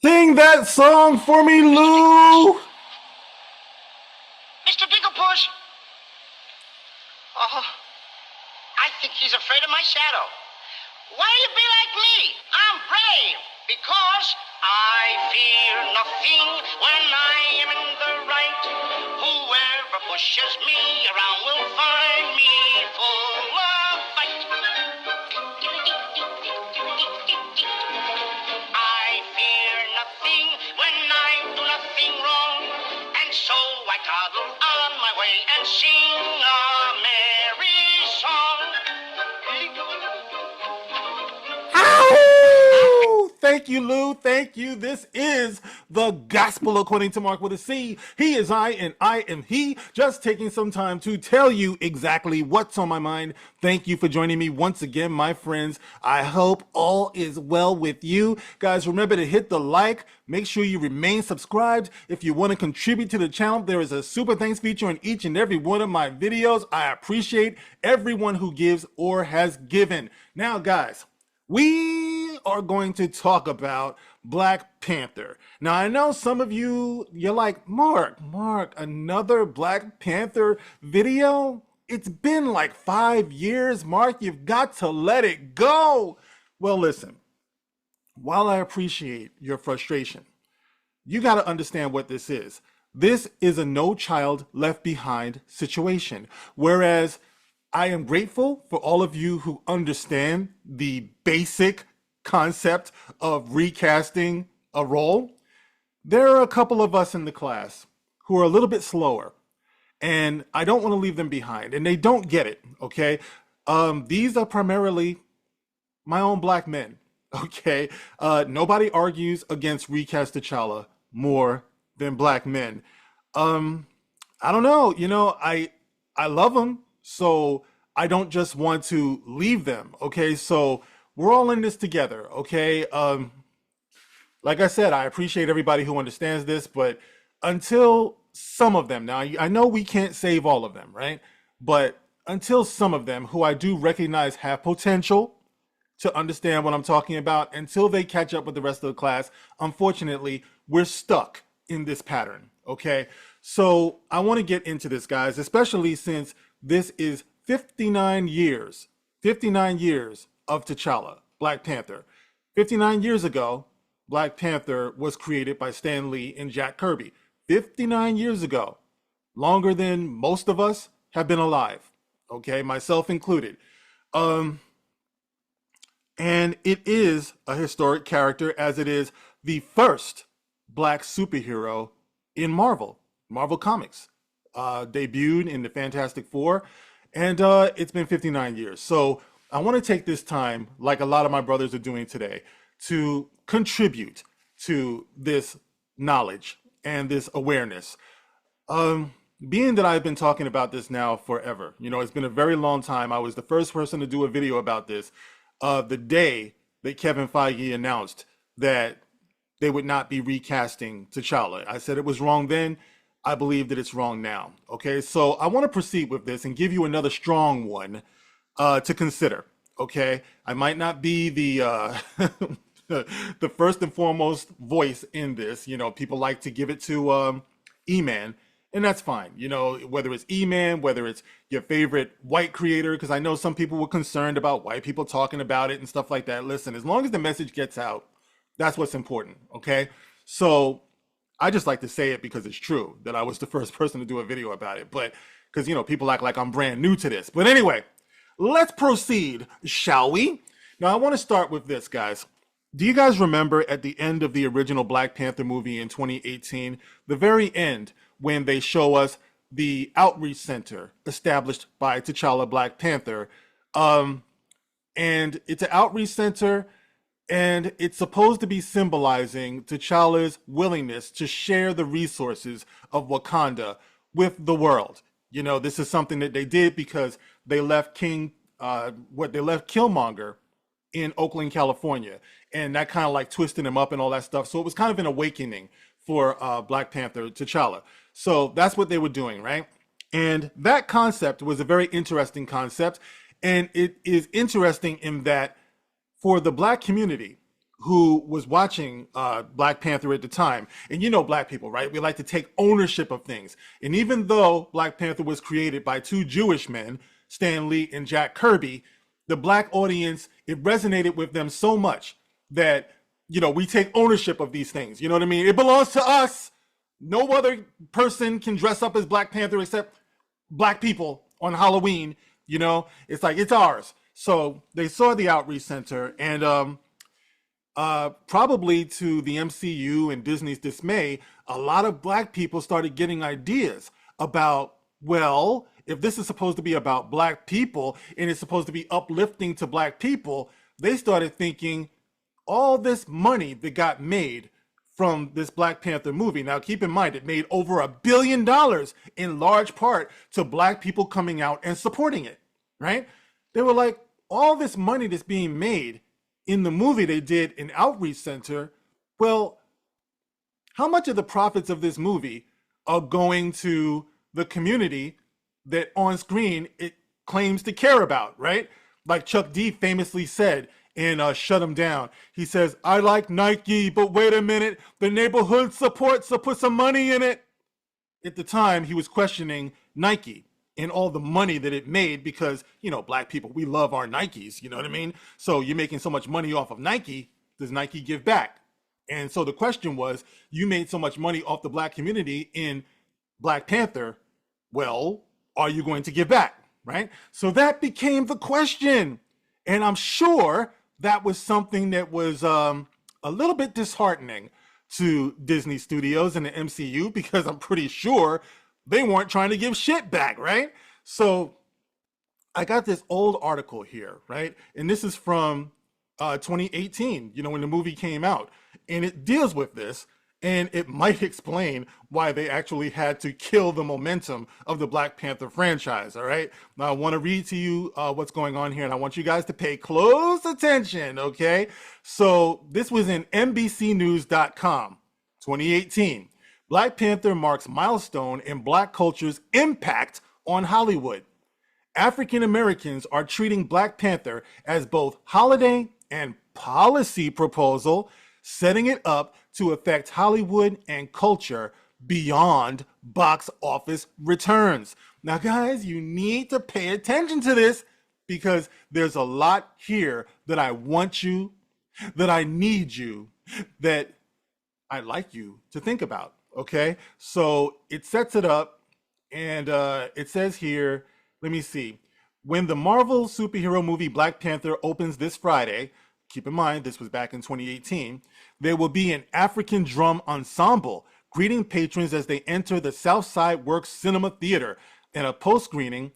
Sing that song for me, Lou. Mr. Digglepuss. Oh, I think he's afraid of my shadow. Why you be like me? I'm brave because I fear nothing when I am in the right. Whoever pushes me around will find me full of fight. I fear nothing when I do nothing wrong, and so I toddle on my way and sing a merry song. Ow! Thank you, Lou. Thank you. This is the gospel according to Mark with a C. He is I, and I am he. Just taking some time to tell you exactly what's on my mind. Thank you for joining me once again, my friends. I hope all is well with you. Guys, remember to hit the like. Make sure you remain subscribed. If you want to contribute to the channel, there is a super thanks feature on each and every one of my videos. I appreciate everyone who gives or has given. Now, guys, we are going to talk about Black Panther. Now, I know some of you, you're like, Mark, another Black Panther video? It's been like 5 years, Mark. You've got to let it go. Well, listen, while I appreciate your frustration, you got to understand what this is. This is a no child left behind situation. Whereas I am grateful for all of you who understand the basic concept of recasting a role. There are a couple of us in the class who are a little bit slower, and I don't want to leave them behind, and they don't get it, okay? These are primarily my own black men, okay? Nobody argues against recast T'Challa more than black men. I don't know, I love them, so I don't just want to leave them, okay? So we're all in this together, okay? Like I said, I appreciate everybody who understands this, but until some of them, now I know we can't save all of them, right? But until some of them who I do recognize have potential to understand what I'm talking about, until they catch up with the rest of the class, unfortunately, we're stuck in this pattern, okay? So I want to get into this, guys, especially since this is 59 years of T'Challa, Black Panther. 59 years ago, Black Panther was created by Stan Lee and Jack Kirby. 59 years ago, longer than most of us have been alive, okay, myself included. And it is a historic character, as it is the first black superhero in Marvel Comics. Debuted in the Fantastic Four, and it's been 59 years. So I want to take this time, like a lot of my brothers are doing today, to contribute to this knowledge and this awareness. Being that I've been talking about this now forever, it's been a very long time. I was the first person to do a video about this the day that Kevin Feige announced that they would not be recasting T'Challa. I said it was wrong then. I believe that it's wrong now. Okay, so I want to proceed with this and give you another strong one to consider. Okay, I might not be the the first and foremost voice in this. People like to give it to E-Man, and that's fine. Whether it's E-Man, whether it's your favorite white creator, because I know some people were concerned about white people talking about it and stuff like that. Listen, as long as the message gets out, that's what's important. Okay, so I just like to say it because it's true that I was the first person to do a video about it, but because, people act like I'm brand new to this. But anyway, let's proceed, shall we? Now, I want to start with this, guys. Do you guys remember at the end of the original Black Panther movie in 2018, the very end, when they show us the outreach center established by T'Challa Black Panther? And it's an outreach center, and it's supposed to be symbolizing T'Challa's willingness to share the resources of Wakanda with the world. This is something that they did because they left Killmonger in Oakland, California, and that kind of like twisted him up and all that stuff. So it was kind of an awakening for Black Panther T'Challa. So that's what they were doing, right? And that concept was a very interesting concept, and it is interesting in that for the black community who was watching Black Panther at the time. And you know, black people, right? We like to take ownership of things. And even though Black Panther was created by two Jewish men, Stan Lee and Jack Kirby, the black audience, it resonated with them so much that, you know, we take ownership of these things. You know what I mean? It belongs to us. No other person can dress up as Black Panther except black people on Halloween. You know, it's like, it's ours. So they saw the Outreach Center, and probably to the MCU and Disney's dismay, a lot of black people started getting ideas about, well, if this is supposed to be about black people and it's supposed to be uplifting to black people, they started thinking all this money that got made from this Black Panther movie. Now, keep in mind, it made over $1 billion in large part to black people coming out and supporting it, right? They were like, all this money that's being made in the movie they did in Outreach Center, well, how much of the profits of this movie are going to the community that on screen it claims to care about, right? Like Chuck D famously said in Shut 'Em Down, he says, I like Nike, but wait a minute, the neighborhood supports, so put some money in it. At the time, he was questioning Nike and all the money that it made because, you know, black people, we love our Nikes, you know what I mean? So you're making so much money off of Nike, does Nike give back? And so the question was, you made so much money off the black community in Black Panther, well, are you going to give back, right? So that became the question. And I'm sure that was something that was a little bit disheartening to Disney Studios and the MCU, because I'm pretty sure they weren't trying to give shit back, right? So I got this old article here, right? And this is from 2018, you know, when the movie came out. And it deals with this, and it might explain why they actually had to kill the momentum of the Black Panther franchise, all right? Now, I want to read to you what's going on here, and I want you guys to pay close attention, okay? So this was in NBCnews.com, 2018. Black Panther marks milestone in black culture's impact on Hollywood. African Americans are treating Black Panther as both holiday and policy proposal, setting it up to affect Hollywood and culture beyond box office returns. Now, guys, you need to pay attention to this, because there's a lot here that I want you, that I need you, that I'd like you to think about, okay? So it sets it up, and it says here, let me see. When the Marvel superhero movie Black Panther opens this Friday, keep in mind, this was back in 2018, there will be an African drum ensemble greeting patrons as they enter the Southside Works Cinema Theater in a post-screening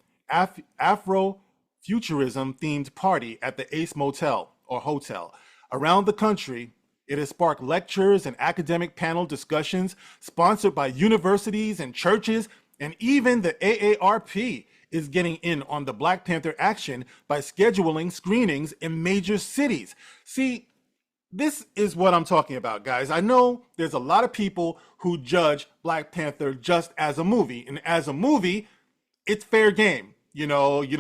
Afro-futurism themed party at the Ace Motel or Hotel. Around the country, it has sparked lectures and academic panel discussions sponsored by universities and churches, and even the AARP is getting in on the Black Panther action by scheduling screenings in major cities. See, this is what I'm talking about, guys. I know there's a lot of people who judge Black Panther just as a movie, and as a movie, it's fair game. You know, you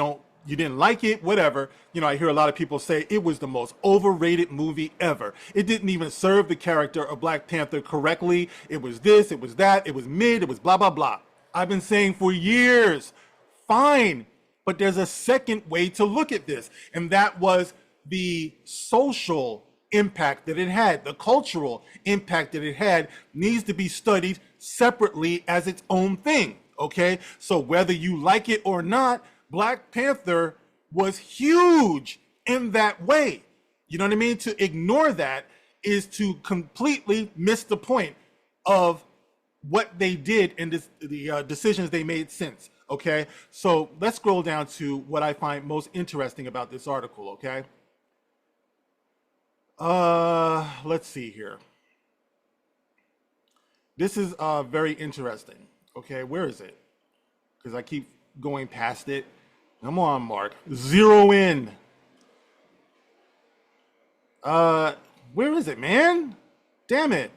didn't like it, whatever. You know, I hear a lot of people say it was the most overrated movie ever. It didn't even serve the character of Black Panther correctly. It was this, it was that, it was mid, it was blah, blah, blah. I've been saying for years, fine, but there's a second way to look at this, and that was the social impact that it had, the cultural impact that it had needs to be studied separately as its own thing, okay? So whether you like it or not, Black Panther was huge in that way. You know what I mean? To ignore that is to completely miss the point of what they did and the decisions they made since, okay? So let's scroll down to what I find most interesting about this article, okay? Let's see here. This is very interesting. Okay, where is it? Because I keep going past it. Come on, Mark. Zero in. Where is it, man? Damn it.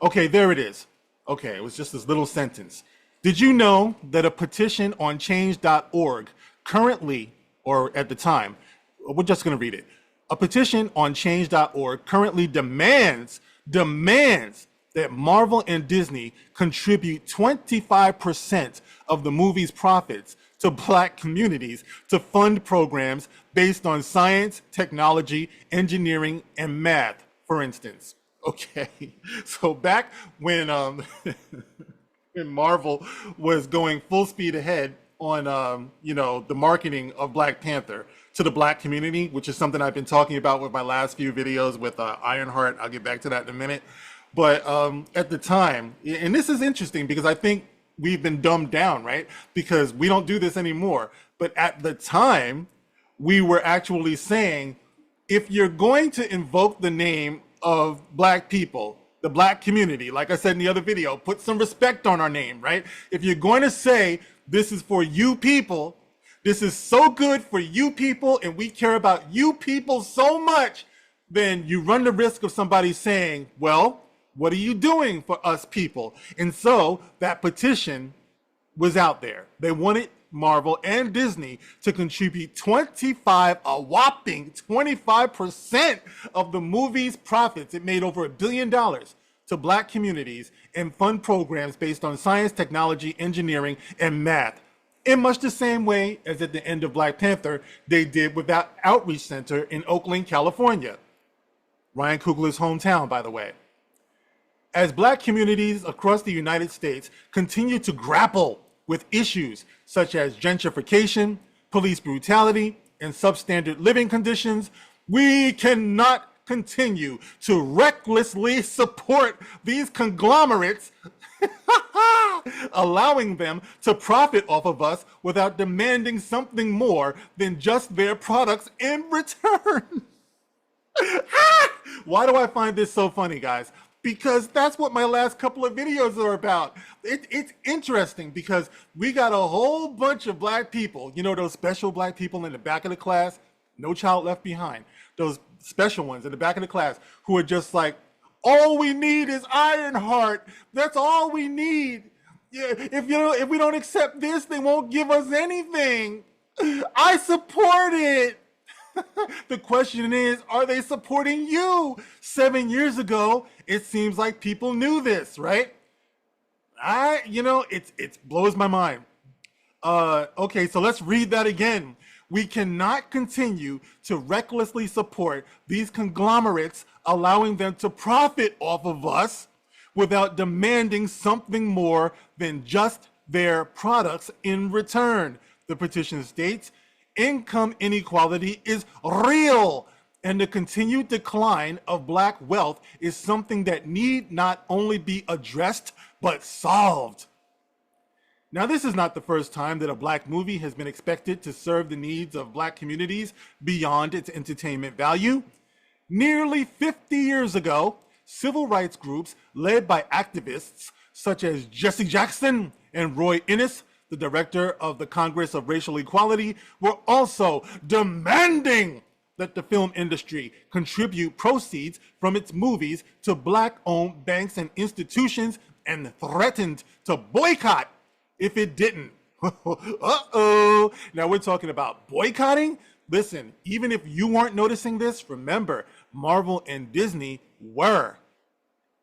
Okay, there it is. Okay, it was just this little sentence. Did you know that a petition on change.org currently, or at the time, we're just going to read it, A petition on change.org currently demands that Marvel and Disney contribute 25% of the movie's profits to Black communities to fund programs based on science, technology, engineering, and math, for instance. Okay, so back when when Marvel was going full speed ahead on the marketing of Black Panther to the Black community, which is something I've been talking about with my last few videos with Ironheart. I'll get back to that in a minute. But at the time, and this is interesting because I think we've been dumbed down, right? Because we don't do this anymore. But at the time, we were actually saying, if you're going to invoke the name of Black people, the Black community, like I said in the other video, put some respect on our name, right? If you're going to say, this is for you people, this is so good for you people, and we care about you people so much, then you run the risk of somebody saying, well, what are you doing for us people? And so that petition was out there. They wanted Marvel and Disney to contribute a whopping 25% of the movie's profits. It made over $1 billion to Black communities and fund programs based on science, technology, engineering, and math. In much the same way as at the end of Black Panther, they did with that outreach center in Oakland, California. Ryan Coogler's hometown, by the way. As Black communities across the United States continue to grapple with issues such as gentrification, police brutality, and substandard living conditions, we cannot continue to recklessly support these conglomerates, allowing them to profit off of us without demanding something more than just their products in return. Why do I find this so funny, guys? Because that's what my last couple of videos are about. It's interesting because we got a whole bunch of Black people, you know, those special Black people in the back of the class, No Child Left Behind, those special ones in the back of the class who are just like, all we need is Ironheart. That's all we need. Yeah, if we don't accept this, they won't give us anything. I support it. The question is, are they supporting you? 7 years ago, it seems like people knew this, right? It blows my mind. Okay, so let's read that again. We cannot continue to recklessly support these conglomerates, allowing them to profit off of us without demanding something more than just their products in return. The petition states, income inequality is real, and the continued decline of Black wealth is something that need not only be addressed, but solved. Now, this is not the first time that a Black movie has been expected to serve the needs of Black communities beyond its entertainment value. Nearly 50 years ago, civil rights groups led by activists such as Jesse Jackson and Roy Innis, the director of the Congress of Racial Equality, were also demanding that the film industry contribute proceeds from its movies to Black-owned banks and institutions, and threatened to boycott if it didn't. Uh-oh. Now we're talking about boycotting? Listen, even if you weren't noticing this, remember, Marvel and Disney were.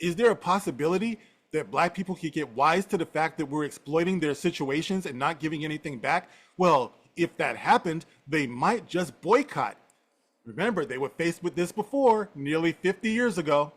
Is there a possibility that Black people could get wise to the fact that we're exploiting their situations and not giving anything back? Well, if that happened, they might just boycott. Remember, they were faced with this before, nearly 50 years ago.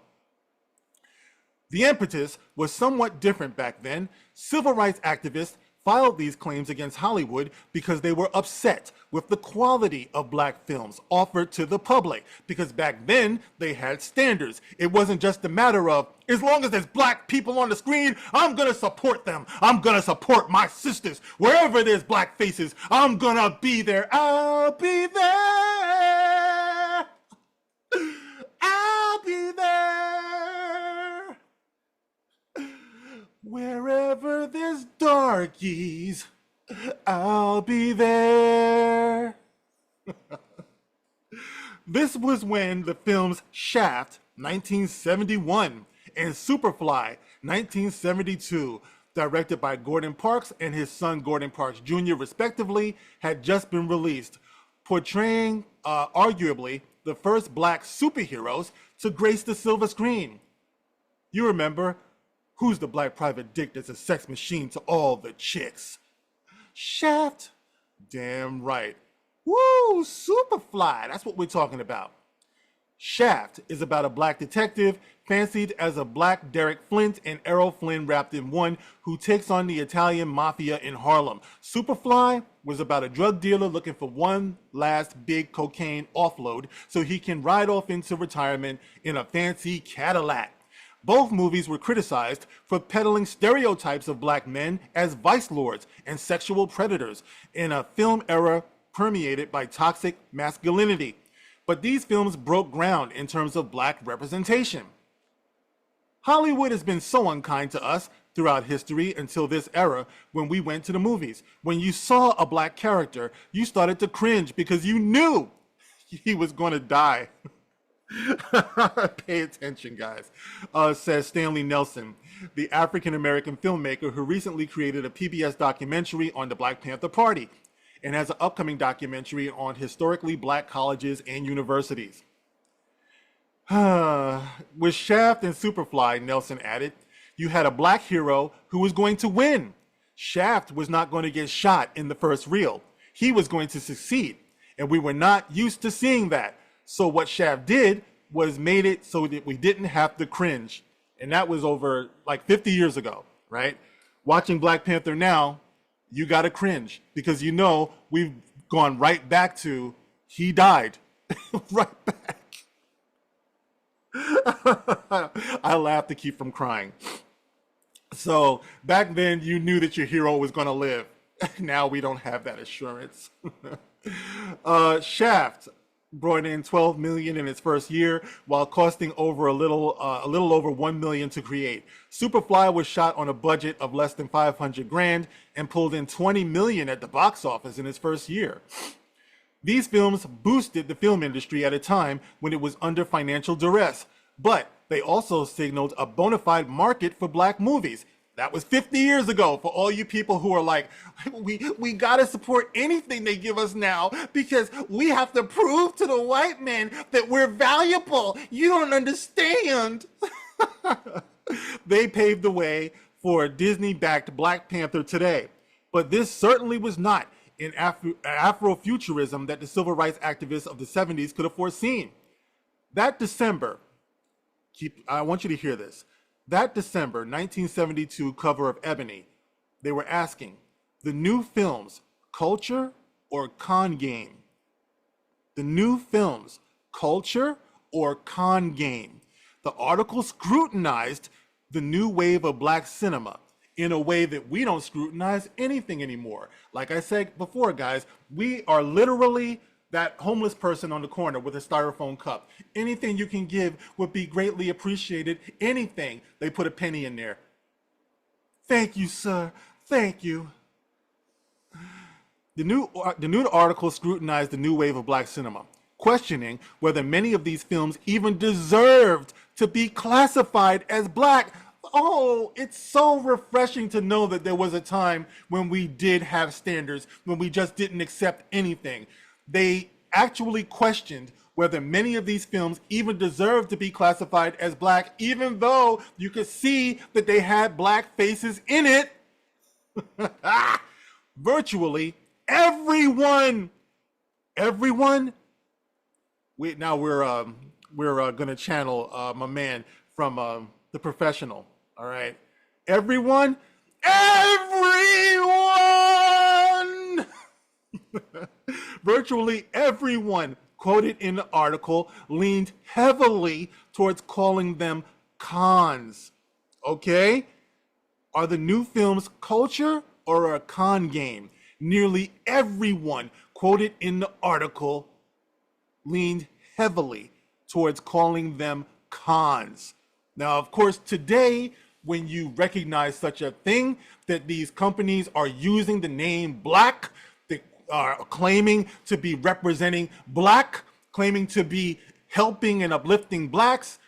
The impetus was somewhat different back then. Civil rights activists filed these claims against Hollywood because they were upset with the quality of Black films offered to the public. Because back then, they had standards. It wasn't just a matter of, as long as there's Black people on the screen, I'm gonna support them. I'm gonna support my sisters. Wherever there's Black faces, I'm gonna be there. I'll be there. I'll be there. Wherever there's darkies, I'll be there. This was when the films Shaft, 1971, and Superfly, 1972, directed by Gordon Parks and his son Gordon Parks Jr., respectively, had just been released, portraying, arguably, the first black superheroes to grace the silver screen. You remember, who's the black private dick that's a sex machine to all the chicks? Shaft? Damn right. Woo, Superfly, that's what we're talking about. Shaft is about a black detective fancied as a black Derek Flint and Errol Flynn wrapped in one who takes on the Italian mafia in Harlem. Superfly was about a drug dealer looking for one last big cocaine offload so he can ride off into retirement in a fancy Cadillac. Both movies were criticized for peddling stereotypes of black men as vice lords and sexual predators in a film era permeated by toxic masculinity. But these films broke ground in terms of black representation. Hollywood has been so unkind to us throughout history until this era when we went to the movies. When you saw a black character, you started to cringe because you knew he was going to die. Pay attention, guys, says Stanley Nelson, the African-American filmmaker who recently created a PBS documentary on the Black Panther Party and has an upcoming documentary on historically black colleges and universities. With Shaft and Superfly, Nelson added, you had a black hero who was going to win. Shaft was not going to get shot in the first reel. He was going to succeed, and we were not used to seeing that. So what Shaft did was made it so that we didn't have to cringe. And that was over like 50 years ago, right? Watching Black Panther now, you got to cringe because you know we've gone right back to he died. Right back. I laugh to keep from crying. So back then you knew that your hero was going to live. Now we don't have that assurance. Shaft brought in $12 million in its first year while costing over a little over $1 million to create. Superfly was shot on a budget of less than $500,000 and pulled in $20 million at the box office in its first year. These films boosted the film industry at a time when it was under financial duress, but they also signaled a bona fide market for black movies. That was 50 years ago for all you people who are like, we gotta support anything they give us now because we have to prove to the white man that we're valuable. You don't understand. They paved the way for a Disney-backed Black Panther today. But this certainly was not an Afrofuturism that the civil rights activists of the 70s could have foreseen. That December, I want you to hear this. That December 1972 cover of Ebony, they were asking, the new films, culture or con game? The new films, culture or con game? The article scrutinized the new wave of black cinema in a way that we don't scrutinize anything anymore. Like I said before, guys, we are literally that homeless person on the corner with a styrofoam cup. Anything you can give would be greatly appreciated. Anything. They put a penny in there. Thank you, sir. Thank you. The new article scrutinized the new wave of black cinema, questioning whether many of these films even deserved to be classified as black. Oh, it's so refreshing to know that there was a time when we did have standards, when we just didn't accept anything. They actually questioned whether many of these films even deserved to be classified as black, even though you could see that they had black faces in it. Virtually everyone. We're gonna channel my man from The Professional. All right, everyone. Virtually everyone quoted in the article leaned heavily towards calling them cons. Okay? Are the new films culture or a con game? Nearly everyone quoted in the article leaned heavily towards calling them cons. Now, of course, today, when you recognize such a thing, that these companies are using the name black, that are claiming to be representing black, claiming to be helping and uplifting blacks,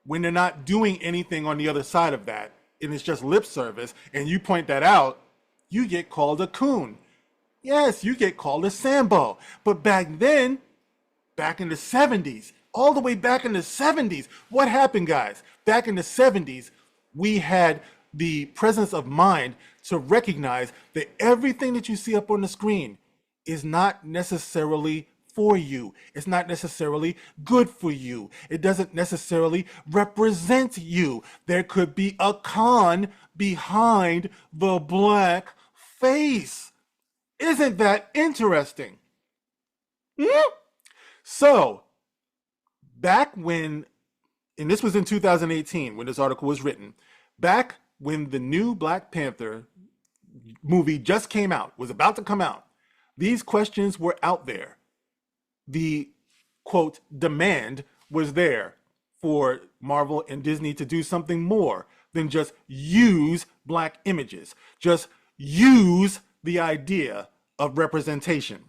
when they're not doing anything on the other side of that, and it's just lip service, and you point that out, you get called a coon. Yes, you get called a Sambo. But back then, back in the 70s, all the way back in the 70s. What happened, guys? Back in the 70s, we had the presence of mind to recognize that everything that you see up on the screen is not necessarily for you. It's not necessarily good for you. It doesn't necessarily represent you. There could be a con behind the black face. Isn't that interesting? So, back when, and this was in 2018 when this article was written, back when the new Black Panther movie just came out, was about to come out, these questions were out there. The quote demand was there for Marvel and Disney to do something more than just use black images, just use the idea of representation.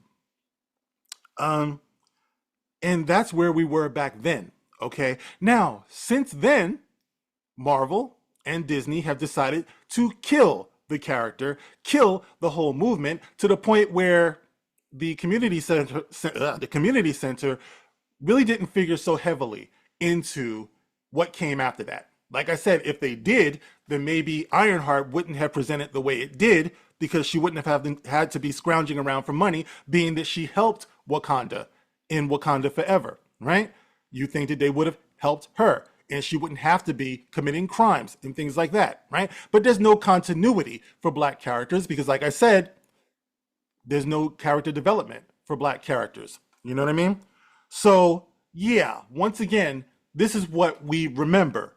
And that's where we were back then. Okay. Now, since then, Marvel and Disney have decided to kill the character, kill the whole movement, to the point where the community center really didn't figure so heavily into what came after that. Like I said, if they did, then maybe Ironheart wouldn't have presented the way it did, because she wouldn't have had to be scrounging around for money, being that she helped Wakanda in Wakanda Forever, right? You think that they would have helped her and she wouldn't have to be committing crimes and things like that, right? But there's no continuity for black characters because, like I said, there's no character development for black characters. You know what I mean? So, yeah, once again, this is what we remember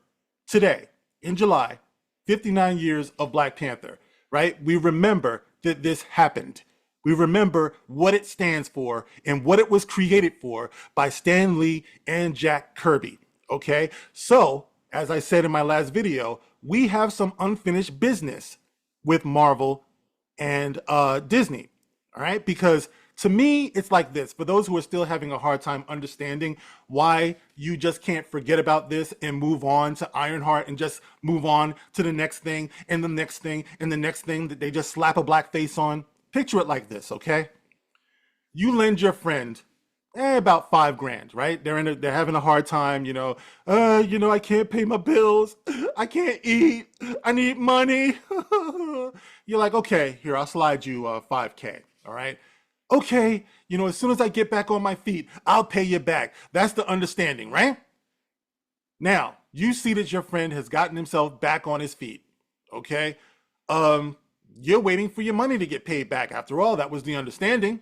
today in July, 59 years of Black Panther, right? We remember that this happened. We remember what it stands for and what it was created for by Stan Lee and Jack Kirby, okay? So, as I said in my last video, we have some unfinished business with Marvel and Disney, all right? Because to me, it's like this. For those who are still having a hard time understanding why you just can't forget about this and move on to Ironheart and just move on to the next thing and the next thing and the next thing that they just slap a black face on, picture it like this, okay? You lend your friend about $5,000, right? They're having a hard time, I can't pay my bills. I can't eat. I need money. You're like, okay, here, I'll slide you $5K, all right? Okay, as soon as I get back on my feet, I'll pay you back. That's the understanding, right? Now, you see that your friend has gotten himself back on his feet, okay? You're waiting for your money to get paid back. After all, that was the understanding.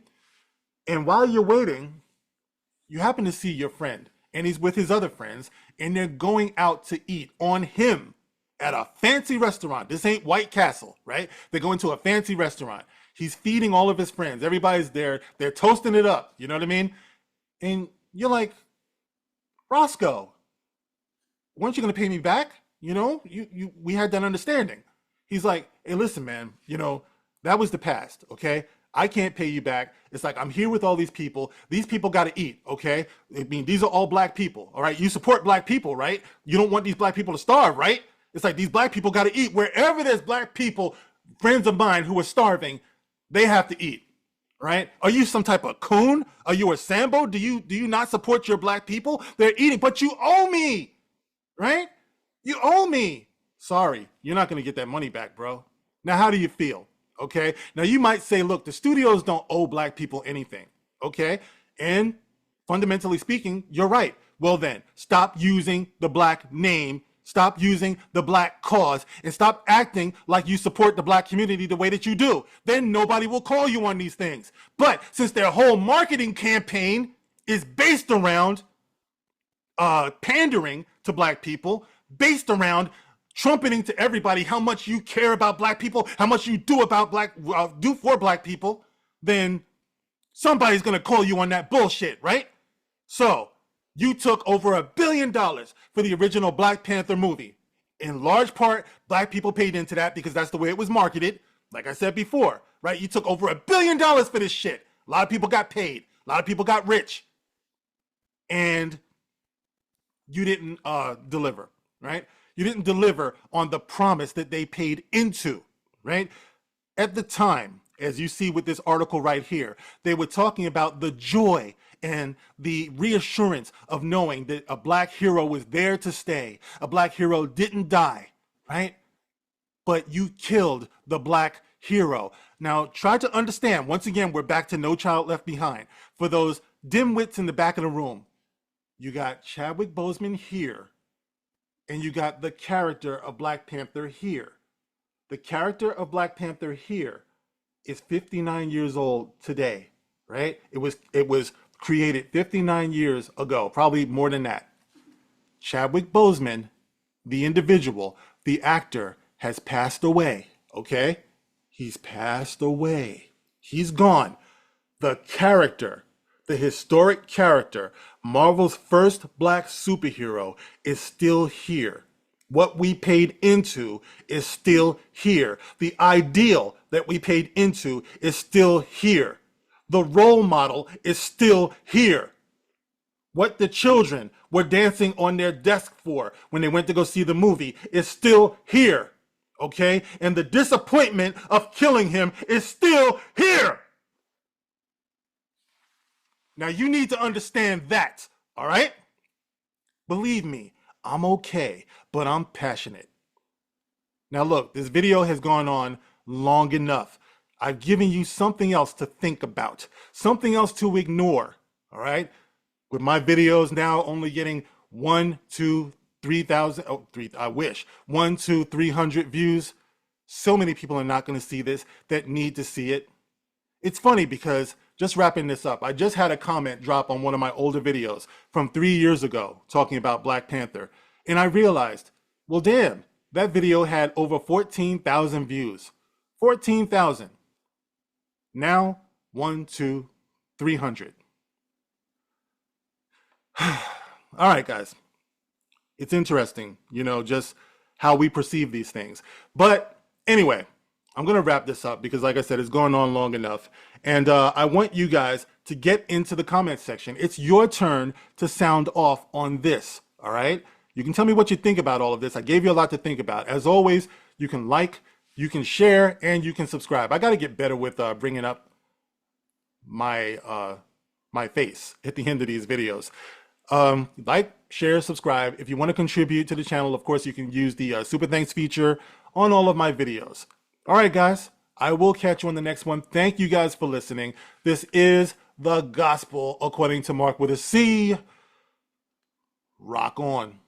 And while you're waiting, you happen to see your friend, and he's with his other friends, and they're going out to eat on him at a fancy restaurant. This ain't White Castle, right? They're going to a fancy restaurant. He's feeding all of his friends. Everybody's there. They're toasting it up. You know what I mean? And you're like, Roscoe, weren't you going to pay me back? We had that understanding. He's like, hey, listen, man, that was the past, okay? I can't pay you back. It's like, I'm here with all these people. These people got to eat, okay? I mean, these are all black people, all right? You support black people, right? You don't want these black people to starve, right? It's like, these black people got to eat. Wherever there's black people, friends of mine who are starving, they have to eat, right? Are you some type of coon? Are you a Sambo? Do you not support your black people? They're eating, but you owe me, right? You owe me. Sorry, you're not going to get that money back, bro. Now, how do you feel? Okay. Now, you might say, look, the studios don't owe black people anything. Okay. And fundamentally speaking, you're right. Well, then stop using the black name. Stop using the black cause and stop acting like you support the black community the way that you do. Then nobody will call you on these things. But since their whole marketing campaign is based around pandering to black people, based around trumpeting to everybody how much you care about black people, how much you do for black people, then somebody's going to call you on that bullshit, right? So, you took over $1 billion for the original Black Panther movie. In large part, black people paid into that because that's the way it was marketed. Like I said before, right? You took over $1 billion for this shit. A lot of people got paid. A lot of people got rich. And you didn't deliver, right? You didn't deliver on the promise that they paid into, right? At the time, as you see with this article right here, they were talking about the joy and the reassurance of knowing that a black hero was there to stay. A black hero didn't die, right? But you killed the black hero. Now, try to understand. Once again, we're back to No Child Left Behind. For those dimwits in the back of the room, you got Chadwick Boseman here, and you got the character of Black Panther here. The character of Black Panther here is 59 years old today, right? It was created 59 years ago, probably more than that. Chadwick Boseman, the individual, the actor, has passed away, okay? He's passed away. He's gone. The character, the historic character, Marvel's first black superhero, is still here. What we paid into is still here. The ideal that we paid into is still here. The role model is still here. What the children were dancing on their desk for when they went to go see the movie is still here. Okay? And the disappointment of killing him is still here. Now you need to understand that, all right? Believe me, I'm okay, but I'm passionate. Now look, this video has gone on long enough. I've given you something else to think about, something else to ignore, all right? With my videos now only getting 1, 2, 3,000, I wish, 1, 2, 300 views. So many people are not going to see this that need to see it. It's funny because, just wrapping this up, I just had a comment drop on one of my older videos from 3 years ago talking about Black Panther. And I realized, well, damn, that video had over 14,000 views. 14,000. Now, 1, 2, 300. All right, guys. It's interesting, just how we perceive these things. But anyway, I'm going to wrap this up because, like I said, it's going on long enough. And I want you guys to get into the comment section. It's your turn to sound off on this, all right? You can tell me what you think about all of this. I gave you a lot to think about. As always, you can like, you can share, and you can subscribe. I got to get better with bringing up my face at the end of these videos. Like, share, subscribe. If you want to contribute to the channel, of course, you can use the super thanks feature on all of my videos. All right, guys, I will catch you on the next one. Thank you guys for listening. This is The Gospel According to Mark with a C. Rock on.